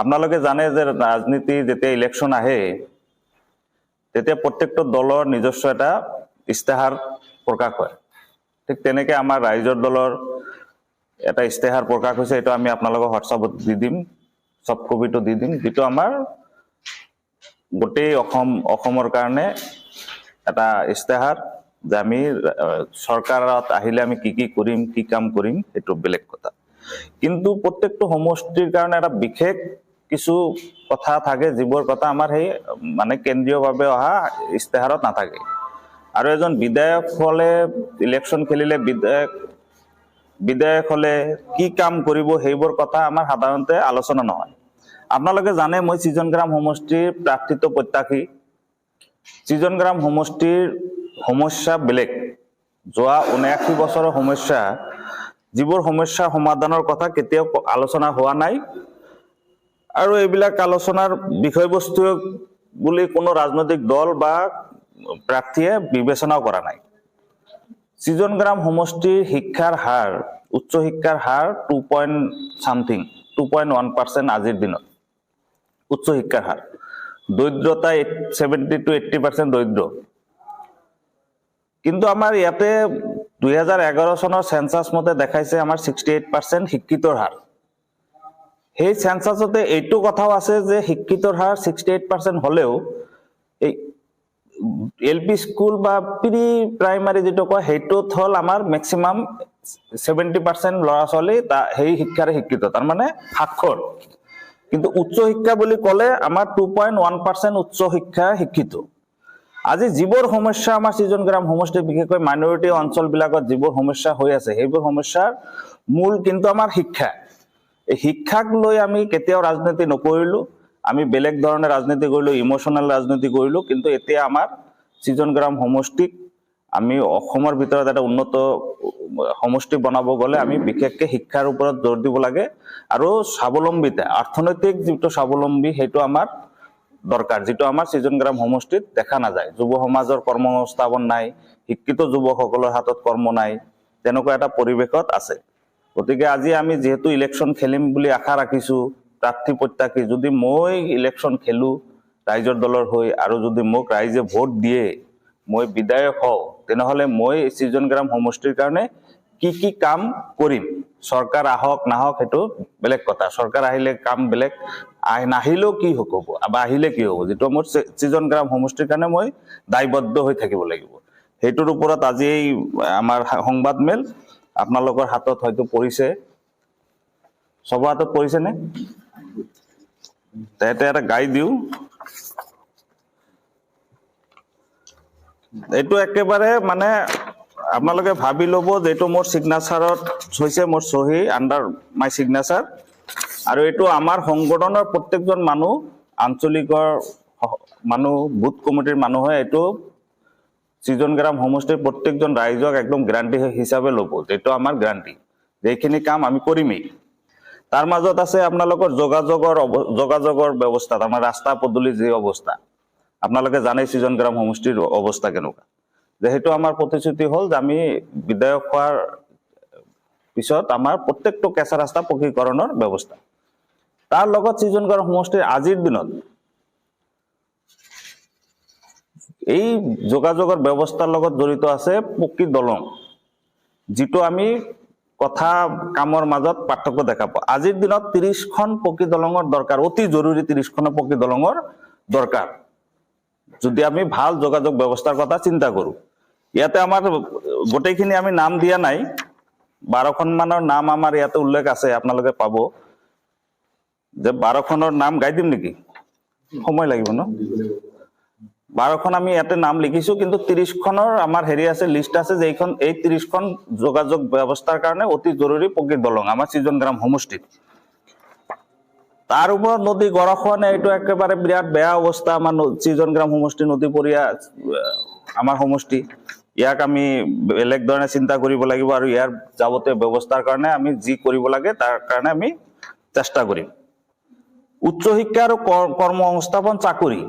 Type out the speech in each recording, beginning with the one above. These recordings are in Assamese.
আপোনালোকে জানে যে ৰাজনীতি যেতিয়া ইলেকশ্যন আহে তেতিয়া প্ৰত্যেকটো দলৰ নিজস্ব এটা ইস্তাহাৰ প্ৰকাশ হয়। ঠিক তেনেকৈ আমাৰ ৰাইজৰ দলৰ এটা ইস্তাহাৰ প্ৰকাশ হৈছে, এইটো আমি আপোনালোকক হোৱাটছআপত দি দিম, চফ্ট কপিটো দি দিম, যিটো আমাৰ গোটেই অসমৰ কাৰণে এটা ইস্তাহাৰ, যে আমি চৰকাৰত আহিলে আমি কি কৰিম, কি কাম কৰিম, সেইটো বেলেগ কথা। কিন্তু প্ৰত্যেকটো সমষ্টিৰ কাৰণে এটা বিশেষ কিছু কথা থাকে, যিবোৰ কথা আমাৰ সেই মানে কেন্দ্ৰীয়ভাৱে অহা ইস্তাহাৰত নাথাকে। আৰু এজন বিধায়ক হলে ইলেকশ্যন খেলিলে বিধায়ক হলে কি কাম কৰিব, সেইবোৰ কথা আমাৰ সাধাৰণতে আলোচনা নহয়। আপোনালোকে জানে মই সৃজন গ্ৰাম সমষ্টিৰ প্ৰাৰ্থিত প্ৰত্যাশী। সৃজন গ্ৰাম সমষ্টিৰ সমস্যা বেলেগ, যোৱা 79 বছৰৰ সমস্যা, যিবোৰ সমস্যা সমাধানৰ কথা কেতিয়াও আলোচনা হোৱা নাই, আৰু এইবিলাক আলোচনাৰ বিষয়বস্তু বুলি কোনো ৰাজনৈতিক দল বা প্ৰাৰ্থীয়ে বিবেচনাও কৰা নাই। সৃজন গ্ৰাম সমষ্টিৰ শিক্ষাৰ হাৰ, উচ্চ শিক্ষাৰ হাৰ 2.1% আজিৰ দিনত উচ্চ শিক্ষাৰ হাৰ। দৰিদ্ৰতা 70 to 80% দৰিদ্ৰ। কিন্তু আমাৰ ইয়াতে 2011 চনৰ সেন্সাস মতে দেখাইছে আমাৰ 68% শিক্ষিতৰ হাৰ। সেই সেন্সাসতে এইটো কথাও আছে যে শিক্ষিতৰ হাৰ 68% হলেও এই এলপি স্কুল বা প্ৰি প্ৰাইমাৰী যেটো কয় সেইটোত হল আমাৰ ম্যাক্সিমাম 70% ল'ৰা ছোৱালী সেই শিক্ষাৰে শিক্ষিত, তাৰ মানে সাক্ষৰ। কিন্তু উচ্চ শিক্ষা বুলি ক'লে আমাৰ 2.1% উচ্চ শিক্ষা শিক্ষিত। আজি যিবোৰ সমস্যা আমাৰ সৃজন গ্ৰাম সমষ্টি, বিশেষকৈ মাইনৰিটি অঞ্চলবিলাকত যিবোৰ সমস্যা হৈ আছে, সেইবোৰ সমস্যাৰ মূল কিন্তু আমাৰ শিক্ষা। এই শিক্ষাক লৈ আমি কেতিয়াও ৰাজনীতি নকৰিলো, আমি বেলেগ ধৰণে ৰাজনীতি কৰিলো, ইমোশনাল ৰাজনীতি কৰিলো। কিন্তু এতিয়া আমাৰ সৃজন গ্ৰাম সমষ্টিক আমি অসমৰ ভিতৰত এটা উন্নত সমষ্টি বনাব গ'লে আমি বিশেষকৈ শিক্ষাৰ ওপৰত জোৰ দিব লাগে, আৰু স্বাৱলম্বিতা, অৰ্থনৈতিক যিটো স্বাৱলম্বী সেইটো আমাৰ দৰকাৰ, যিটো আমাৰ সৃজন গ্ৰাম সমষ্টিত দেখা নাযায়। যুৱ সমাজৰ কৰ্মসংস্থাপন নাই, শিক্ষিত যুৱকসকলৰ হাতত কৰ্ম নাই, তেনেকুৱা এটা পৰিৱেশত আছে। গতিকে আজি আমি যিহেতু ইলেকশ্যন খেলিম বুলি আশা ৰাখিছো, প্ৰাৰ্থী প্ৰত্যাশী, যদি মই ইলেকশ্যন খেলো ৰাইজৰ দলৰ হৈ, আৰু যদি মোক ৰাইজে ভোট দিয়ে, মই বিধায়ক হওঁ, তেনেহলে মই সৃজন গ্ৰাম সমষ্টিৰ কাৰণে কি কাম কৰিম। চৰকাৰ আহক নাহক সেইটো বেলেগ কথা, চৰকাৰ আহিলে কাম বেলেগ, নাহিলেও কি হ'ব বা আহিলে কি হ'ব, যিটো মোৰ সৃজন গ্ৰাম সমষ্টিৰ কাৰণে মই দায়বদ্ধ হৈ থাকিব লাগিব। সেইটোৰ ওপৰত আজি আমাৰ সংবাদ মেল আপোনালোকৰ হাতত হয়তো পৰিছে, সবৰ হাতত পৰিছে নে? এটা গাই দিওঁ, এইটো একেবাৰে মানে আপোনালোকে ভাবি ল'ব যে এইটো মোৰ সিগনেচাৰত হৈছে, মোৰ চহী আন্ডাৰ মাই সিগনেচাৰ। আৰু এইটো আমাৰ সংগঠনৰ প্ৰত্যেকজন মানুহ, আঞ্চলিকৰ মানুহ, বুথ কমিটিৰ মানুহে এইটো সৃজন গ্ৰাম সমষ্টিৰ প্ৰত্যেকজন ৰাইজক একদম গ্যাৰান্টি হিচাপে ল'ব, এইটো আমাৰ গ্যাৰান্টি, এইখিনি কাম আমি কৰিমেই। তাৰ মাজত আছে আপোনালোকৰ যোগাযোগৰ ব্যৱস্থাত আমাৰ ৰাস্তা পদূলি যি অৱস্থা, আপোনালোকে জানে সৃজন গ্ৰাম সমষ্টিৰ অৱস্থা কেনেকুৱা। যেহেতু আমাৰ প্ৰতিশ্ৰুতি হ'ল যে আমি বিধায়ক হোৱাৰ পিছত আমাৰ প্ৰত্যেকটো কেঁচা ৰাস্তা পকীকৰণৰ ব্যৱস্থা। তাৰ লগত সৃজন গ্ৰাম সমষ্টিৰ আজিৰ দিনত এই যোগাযোগৰ ব্যৱস্থাৰ লগত জড়িত আছে পকী দলং, যিটো আমি কথা কামৰ মাজত পাৰ্থক্য দেখা পাওঁ। আজিৰ দিনত 30খন পকী দলঙৰ দৰকাৰ, অতি জৰুৰী 30খন পকী দলঙৰ দৰকাৰ, যদি আমি ভাল যোগাযোগ ব্যৱস্থাৰ কথা চিন্তা কৰো। ইয়াতে আমাৰ গোটেইখিনি আমি নাম দিয়া নাই, 12খন মানৰ নাম আমাৰ ইয়াতে উল্লেখ আছে, আপোনালোকে পাব। যে 12খনৰ নাম গাই দিম নেকি? সময় লাগিব ন? 12খন আমি ইয়াতে নাম লিখিছো, কিন্তু 30খনৰ আমাৰ হেৰি আছে, লিষ্ট আছে, যে এই 30খন যোগাযোগ ব্যৱস্থাৰ কাৰণে অতি জৰুৰী পকী দলং আমাৰ সৃজন গ্ৰাম সমষ্টিত। তাৰ ওপৰত নদী গৰাখহনে, এইটো একেবাৰে বিৰাট বেয়া অৱস্থা আমাৰ সৃজন গ্ৰাম সমষ্টি, নদীপৰীয়া আমাৰ সমষ্টি। ইয়াক আমি বেলেগ ধৰণে চিন্তা কৰিব লাগিব, আৰু ইয়াৰ যাৱতীয় ব্যৱস্থাৰ কাৰণে আমি যি কৰিব লাগে তাৰ কাৰণে আমি চেষ্টা কৰিম। উচ্চ শিক্ষা আৰু কৰ্মসংস্থাপন চাকৰি,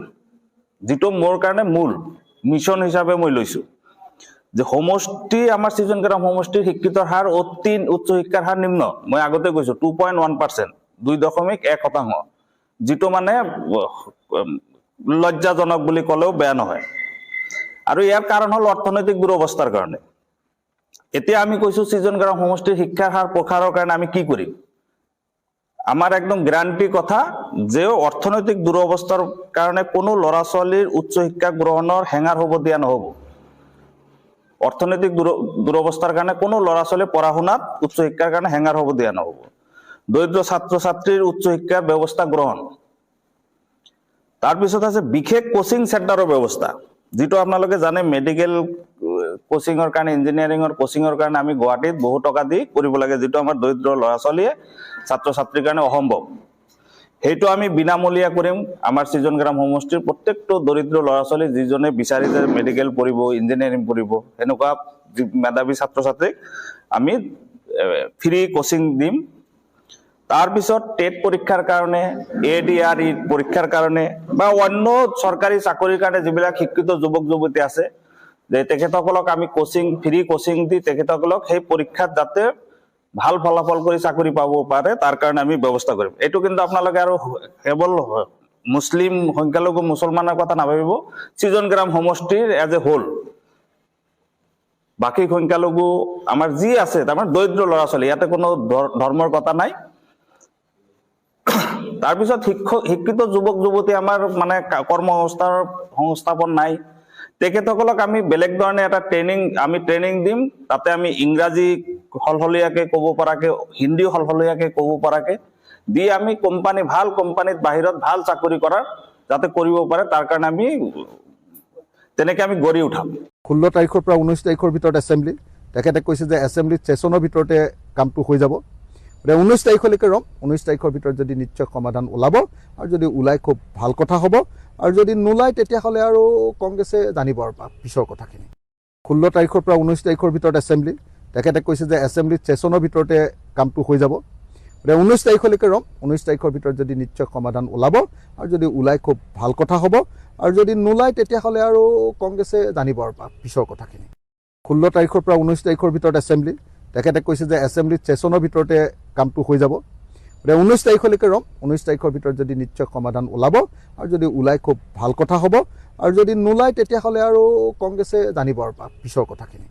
যিটো মোৰ কাৰণে মূল মিছন হিচাপে মই লৈছো, যে সমষ্টি আমাৰ সৃজন গ্ৰাম সমষ্টিৰ শিক্ষিতৰ হাৰ অতি, উচ্চ শিক্ষাৰ হাৰ নিম্ন। মই আগতে কৈছো 2.1%, 2.1%। যেটো মানে লজ্জাজনক বুলি ক'লেও বেয়া নহয়। আৰু ইয়াৰ কাৰণ হ'ল অৰ্থনৈতিক দুৰৱস্থাৰ কাৰণে। এতিয়া আমি কৈছো সৃজন গ্ৰাম সমষ্টিৰ শিক্ষাৰ হাৰ প্ৰসাৰৰ কাৰণে আমি কি কৰিম। আমাৰ একদম গ্যাৰান্টি কথা যে অৰ্থনৈতিক দুৰৱস্থাৰ কাৰণে কোনো ল'ৰা ছোৱালীৰ উচ্চ শিক্ষা গ্ৰহণৰ হেঙাৰ হ'ব দিয়া নহ'ব। অৰ্থনৈতিক দুৰৱস্থাৰ কাৰণে কোনো ল'ৰা ছোৱালী পঢ়া শুনাত উচ্চ শিক্ষাৰ কাৰণে হেঙাৰ হ'ব দিয়া নহ'ব। দৰিদ্ৰ ছাত্ৰ ছাত্ৰীৰ উচ্চ শিক্ষাৰ ব্যৱস্থা গ্ৰহণ। তাৰপিছত আছে বিশেষ কোচিং চেণ্টাৰৰ ব্যৱস্থা, যেটো আপোনালোকে জানে মেডিকেল কোচিংৰ কাৰণে ইঞ্জিনিয়াৰিঙৰ কোচিংৰ কাৰণে আমি গুৱাহাটীত বহু টকা দি কৰিব লাগে, যেটো আমাৰ দৰিদ্ৰ ল'ৰা ছোৱালীয়ে ছাত্ৰ ছাত্ৰীৰ কাৰণে অসম্ভৱ। সেইটো আমি বিনামূলীয়া কৰিম। আমাৰ সৃজন গ্ৰাম সমষ্টিৰ প্ৰত্যেকটো দৰিদ্ৰ ল'ৰা ছোৱালী যিজনে বিচাৰি যে মেডিকেল পঢ়িব ইঞ্জিনিয়াৰিং পঢ়িব এনেকুৱা মেধাৱী ছাত্ৰ ছাত্ৰীক আমি ফ্ৰী কোচিং দিম। তাৰপিছত টেট পৰীক্ষাৰ কাৰণে ADRE পৰীক্ষাৰ কাৰণে বা অন্য চৰকাৰী চাকৰিৰ কাৰণে যিবিলাক শিক্ষিত যুৱক যুৱতী আছে যে তেখেতসকলক আমি কোচিং ফ্ৰী কোচিং দি তেখেতসকলক সেই পৰীক্ষাত যাতে ভাল ফলাফল কৰি চাকৰি পাব পাৰে তাৰ কাৰণে আমি ব্যৱস্থা কৰিম। এইটো কিন্তু আপোনালোকে আৰু কেৱল মুছলিম সংখ্যালঘু মুছলমানৰ কথা নাভাবিব, সৃজন গ্ৰাম সমষ্টিৰ এজ এ হোল বাকী সংখ্যালঘু আমাৰ যি আছে তাৰমানে দৰিদ্ৰ ল'ৰা ছোৱালী, ইয়াতে কোনো ধৰ্মৰ কথা নাই। তাৰপিছত শিক্ষিত যুৱক যুৱতী আমাৰ মানে সংস্থাপন নাই, তেখেতসকলক আমি বেলেগ ধৰণে এটা ট্ৰেইনিং দিম। তাতে আমি ইংৰাজী সলসলীয়াকে ক'ব পৰাকে হিন্দী সলসলীয়াকে ক'ব পৰাকে দি আমি ভাল কোম্পানীত বাহিৰত ভাল চাকৰি কৰাৰ যাতে কৰিব পাৰে তাৰ কাৰণে আমি তেনেকে আমি গঢ়ি উঠাম। 16 তাৰিখৰ পৰা 19 তাৰিখৰ ভিতৰত এছেম্বলি, তেখেতে কৈছে যে এছেম্বলিত ছেছনৰ ভিতৰতে কামটো হৈ যাব। 19 তাৰিখলৈকে ৰম, 19 তাৰিখৰ ভিতৰত যদি নিশ্চয় সমাধান ওলাব, আৰু যদি ওলাই খুব ভাল কথা হ'ব, আৰু যদি নোলায় তেতিয়াহ'লে আৰু কংগ্ৰেছে জানিব আৰু পিছৰ কথাখিনি। 16 তাৰিখৰ পৰা 19 তাৰিখৰ ভিতৰত এছেম্বলি, তেখেতে কৈছে যে এছেম্বলিত ছেছনৰ ভিতৰতে কামটো হৈ যাব। 19 তাৰিখলৈকে ৰম, 19 তাৰিখৰ ভিতৰত যদি নিশ্চয় সমাধান ওলাব, আৰু যদি ওলাই খুব ভাল কথা হ'ব, আৰু যদি নোলায় তেতিয়াহ'লে আৰু কংগ্ৰেছে জানিব আৰু পিছৰ কথাখিনি। 16 তাৰিখৰ পৰা 19 তাৰিখৰ ভিতৰত এছেম্বলি, তেখেতে কৈছে যে এছেম্বলিত ছেছনৰ ভিতৰতে কামটো হৈ যাব। 19 তাৰিখলৈকে ৰম, 19 তাৰিখৰ ভিতৰত যদি নিশ্চয় সমাধান ওলাব, আৰু যদি ওলাই খুব ভাল কথা হ'ব, আৰু যদি নোলায় তেতিয়াহ'লে আৰু কংগ্ৰেছে জানিব আৰু পিছৰ কথাখিনি।